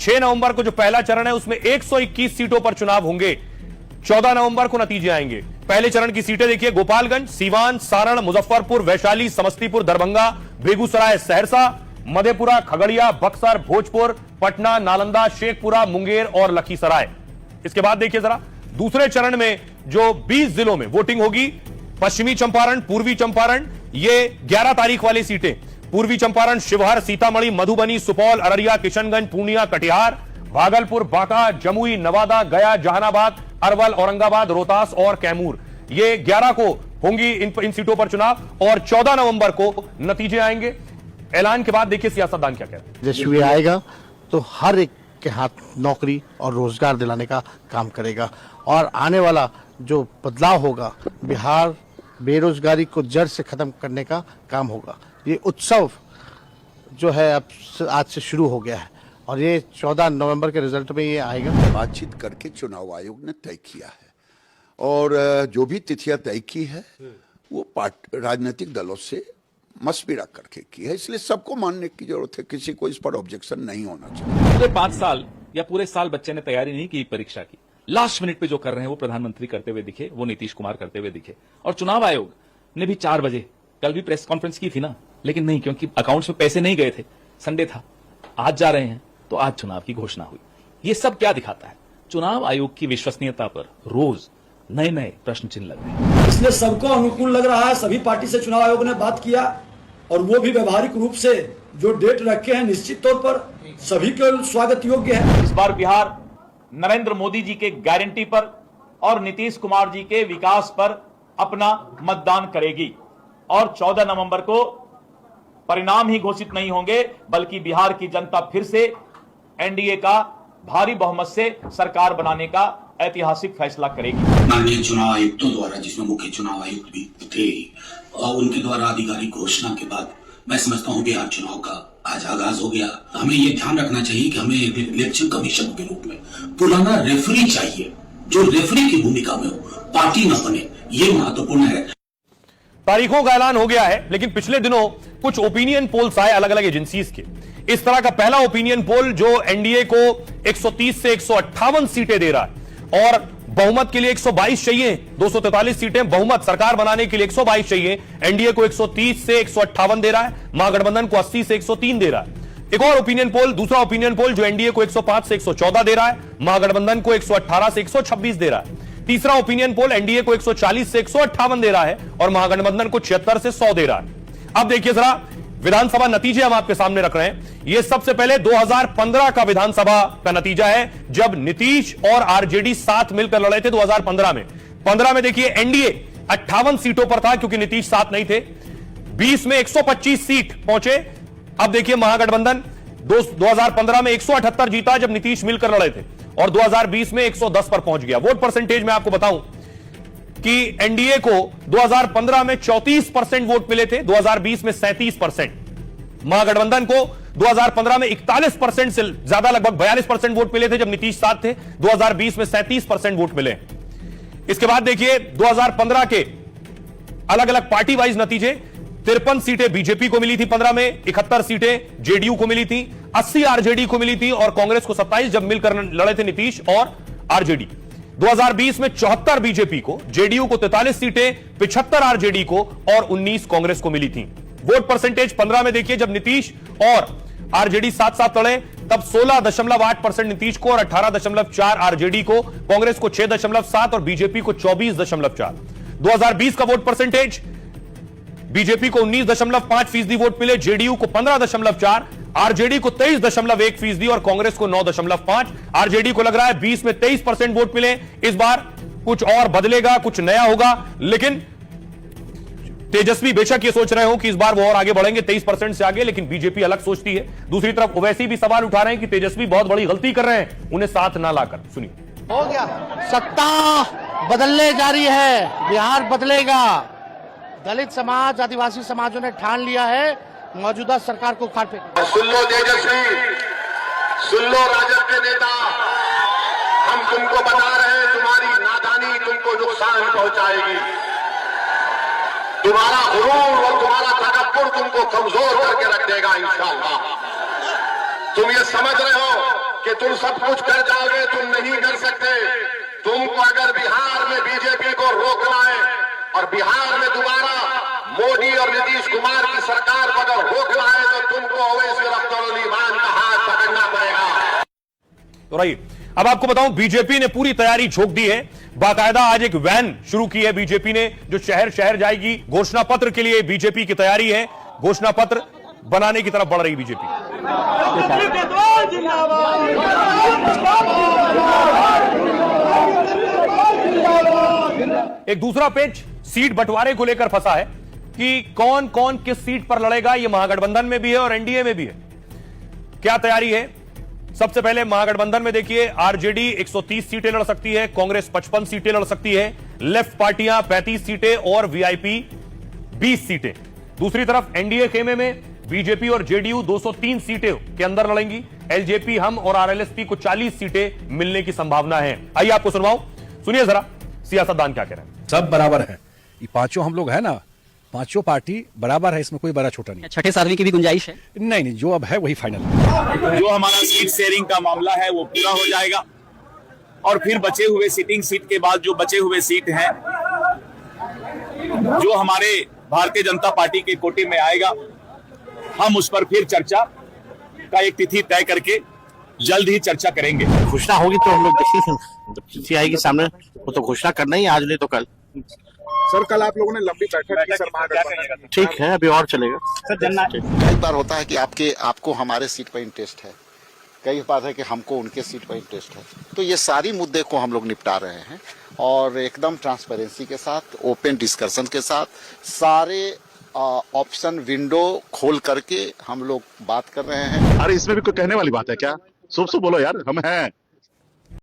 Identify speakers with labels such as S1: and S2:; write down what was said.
S1: 6 नवंबर को जो पहला चरण है उसमें 121 सीटों पर चुनाव होंगे। 14 नवंबर को नतीजे आएंगे। पहले चरण की सीटें देखिए, गोपालगंज, सीवान, सारण, मुजफ्फरपुर, वैशाली, समस्तीपुर, दरभंगा, बेगूसराय, सहरसा, मधेपुरा, खगड़िया, बक्सर, भोजपुर, पटना, नालंदा, शेखपुरा, मुंगेर और लखीसराय। इसके बाद देखिए जरा दूसरे चरण में जो 20 जिलों में वोटिंग होगी, पश्चिमी चंपारण, पूर्वी चंपारण, ये 11 तारीख वाली सीटें, पूर्वी चंपारण, शिवहर, सीतामढ़ी, मधुबनी, सुपौल, अररिया, किशनगंज, पूर्णिया, कटिहार, भागलपुर, बांका, जमुई, नवादा, गया, जहानाबाद, अरवल, औरंगाबाद, रोहतास और कैमूर, ये 11 को होंगी इन सीटों पर चुनाव और 14 नवंबर को नतीजे आएंगे। ऐलान के बाद देखिए सियासतदान क्या कहते हैं।
S2: यशस्वी आएगा तो हर एक के हाथ नौकरी और रोजगार दिलाने का काम करेगा और आने वाला जो बदलाव होगा, बिहार बेरोजगारी को जड़ से खत्म करने का काम होगा। ये उत्सव जो है अब आज से शुरू हो गया है और ये 14 नवंबर के रिजल्ट में ये आएगा।
S3: बातचीत करके चुनाव आयोग ने तय किया है और जो भी तिथियां तय की है वो राजनीतिक दलों से मशविरा करके की है, इसलिए सबको मानने की जरूरत है, किसी को इस पर ऑब्जेक्शन नहीं होना चाहिए।
S4: पूरे 5 साल या पूरे साल बच्चे ने तैयारी नहीं की परीक्षा की, लास्ट मिनट पे जो कर रहे हैं वो प्रधानमंत्री करते हुए दिखे, वो नीतीश कुमार करते हुए दिखे। और चुनाव आयोग ने भी 4 बजे कल भी प्रेस कॉन्फ्रेंस की थी ना, लेकिन नहीं, क्योंकि अकाउंट्स में पैसे नहीं गए थे, संडे था, आज जा रहे हैं तो आज चुनाव की घोषणा हुई। ये सब क्या दिखाता है? चुनाव आयोग की विश्वसनीयता पर रोज नए नए प्रश्न चिन्ह लग रहे हैं।
S5: इसलिए सबको अनुकूल लग रहा है। सभी पार्टी से चुनाव आयोग ने बात किया और वो भी व्यवहारिक रूप से जो डेट रखे हैं निश्चित तौर पर सभी के स्वागत योग्य है।
S6: इस बार बिहार नरेंद्र मोदी जी के गारंटी पर और नीतीश कुमार जी के विकास पर अपना मतदान करेगी और 14 नवंबर को परिणाम ही घोषित नहीं होंगे, बल्कि बिहार की जनता फिर से एनडीए का भारी बहुमत से सरकार बनाने का ऐतिहासिक फैसला करेगी।
S7: माननीय चुनाव आयुक्तों द्वारा, जिसमें मुख्य चुनाव आयुक्त भी थे, और उनके द्वारा आधिकारिक घोषणा के बाद मैं समझता हूं बिहार चुनाव का आज आगाज हो गया। हमें ये ध्यान रखना चाहिए कि हमें इलेक्शन कमीशन के रूप में पुराना रेफरी चाहिए, जो रेफरी की भूमिका में हो, पार्टी न बने, ये महत्वपूर्ण है।
S1: तारीखों का ऐलान हो गया है, लेकिन पिछले दिनों कुछ ओपिनियन पोल्स आए अलग अलग एजेंसीज के। इस तरह का पहला ओपिनियन पोल जो एनडीए को 130 से 158 सीटें दे रहा है और बहुमत के लिए 122 चाहिए, 243 सीटें बहुमत सरकार बनाने के लिए 122 चाहिए। एनडीए को 130 से 158 दे रहा है, महागठबंधन को 80 से 103 दे रहा है। एक और ओपिनियन पोल, दूसरा ओपिनियन पोल जो एनडीए को 105 से 114 दे रहा है, महागठबंधन को 118 से 126 दे रहा है। तीसरा ओपिनियन पोल एनडीए को 140 से 158 दे रहा है और महागठबंधन को 76 से 100 दे रहा है। अब देखिए जरा विधानसभा नतीजे हम आपके सामने रख रहे हैं। यह सबसे पहले 2015 का विधानसभा का नतीजा है, जब नीतीश और आरजेडी साथ मिलकर लड़े थे 2015 में। 15 में देखिए एनडीए 58 सीटों पर था क्योंकि नीतीश साथ नहीं थे। 20 में 125 सीट पहुंचे। अब देखिए महागठबंधन 2015 में 178 जीता जब नीतीश मिलकर लड़े थे और 2020 में 110 पर पहुंच गया। वोट परसेंटेज में आपको बताऊं कि एनडीए को 2015 में 34% वोट मिले थे, 2020 में 37%। महागठबंधन को 2015 में 41% से ज्यादा, लगभग 42% वोट मिले थे जब नीतीश साथ थे, 2020 में 37% वोट मिले। इसके बाद देखिए 2015 के अलग अलग पार्टी वाइज नतीजे। 53 सीटें बीजेपी को मिली थी 15 में, 71 सीटें जेडीयू को मिली थी, 80 आरजेडी को मिली थी और कांग्रेस को 27 जब मिलकर लड़े थे नीतीश और आरजेडी। 2020 में 74 बीजेपी को, जेडीयू को 43 सीटें, 75 आरजेडी को और 19 कांग्रेस को मिली थी। वोट परसेंटेज 15 में देखिए जब नीतीश और आरजेडी साथ साथ लड़े तब 16.8% नीतीश को और 18.4 आरजेडी को, कांग्रेस को 6.7 और बीजेपी को 24.4। 2020 का वोट परसेंटेज बीजेपी को 19.5% वोट मिले, जेडीयू को 15.4, आरजेडी को 23.1% और कांग्रेस को 9.5। आरजेडी को लग रहा है 20 में 23% वोट मिले। इस बार कुछ और बदलेगा, कुछ नया होगा, लेकिन तेजस्वी बेशक ये सोच रहे हो कि इस बार वो और आगे बढ़ेंगे 23% से आगे, लेकिन बीजेपी अलग सोचती है। दूसरी तरफ ओवैसी भी सवाल उठा रहे हैं कि तेजस्वी बहुत बड़ी गलती कर रहे हैं उन्हें साथ ना लाकर। सुनिए।
S2: हो गया, सत्ता बदलने जा रही है, बिहार बदलेगा। दलित समाज, आदिवासी समाजों ने ठान लिया है मौजूदा सरकार को उखाड़ फेंकना।
S8: सुन लो तेजस्वी, सुन लो राजद के नेता, हम तुमको बता रहे हैं तुम्हारी नादानी तुमको नुकसान पहुंचाएगी। तुम्हारा गुरूर और तुम्हारा तकब्बुर तुमको कमजोर करके रख देगा इंशाअल्लाह। तुम ये समझ रहे हो कि तुम सब कुछ कर जाओगे, तुम नहीं कर सकते। तुमको अगर बिहार में बीजेपी को रोकना है और बिहार में दोबारा मोदी और नीतीश कुमार की सरकार को अगर रोकना है तो तुमको ओवैसी और अख्तर अली खान का हाथ पकड़ना पड़ेगा।
S1: तो रही अब आपको बताऊं, बीजेपी ने पूरी तैयारी झोंक दी है। बाकायदा आज एक वैन शुरू की है बीजेपी ने, जो शहर शहर जाएगी। घोषणा पत्र के लिए बीजेपी की तैयारी है, घोषणा पत्र बनाने की तरफ बढ़ रही बीजेपी। एक दूसरा पेच सीट बंटवारे को लेकर फंसा है कि कौन कौन किस सीट पर लड़ेगा। यह महागठबंधन में भी है और एनडीए में भी है। क्या तैयारी है? सबसे पहले महागठबंधन में देखिए, आरजेडी 130 सीटें लड़ सकती है, कांग्रेस 55 सीटें लड़ सकती है, लेफ्ट पार्टियां 35 सीटें और वीआईपी 20 सीटें। दूसरी तरफ एनडीए खेमे में बीजेपी और जेडीयू 203 सीटें के अंदर लड़ेंगी। एलजेपी, हम और आरएलएसपी को 40 सीटें मिलने की संभावना है। आइए आपको सुनवाऊं, सुनिए जरा सियासतदान क्या कह रहे हैं।
S9: सब बराबर है, ये पांचों हम लोग है ना, पांचों पार्टी बराबर है, इसमें कोई बड़ा छोटा नहीं।
S10: छठे सातवीं की भी गुंजाइश है?
S9: नहीं, जो अब है वही फाइनल है।
S6: जो हमारा सीट शेयरिंग का मामला है वो पूरा हो जाएगा और फिर बचे हुए सिटिंग सीट के बाद जो बचे हुए सीट हैं, जो हमारे भारतीय जनता पार्टी के कोटे में आएगा, हम उस पर फिर चर्चा का एक तिथि तय करके जल्द ही चर्चा करेंगे।
S2: घोषणा होगी तो हम लोग देखेंगे, जब तिथि आएगी सामने वो तो घोषणा करना ही, आज नहीं तो कल।
S8: सर कल आप लोगों ने लंबी बैठक की सर,
S2: ठीक है, अभी और चलेगा।
S11: कई बार होता है कि आपको हमारे सीट पर इंटरेस्ट है, कई बार है कि हमको उनके सीट पर इंटरेस्ट है, तो ये सारी मुद्दे को हम लोग निपटा रहे हैं और एकदम ट्रांसपेरेंसी के साथ, ओपन डिस्कशन के साथ, सारे ऑप्शन विंडो खोल करके हम लोग बात कर रहे हैं।
S8: अरे इसमें भी कोई कहने वाली बात है क्या? शुभ बोलो यार, हम हैं।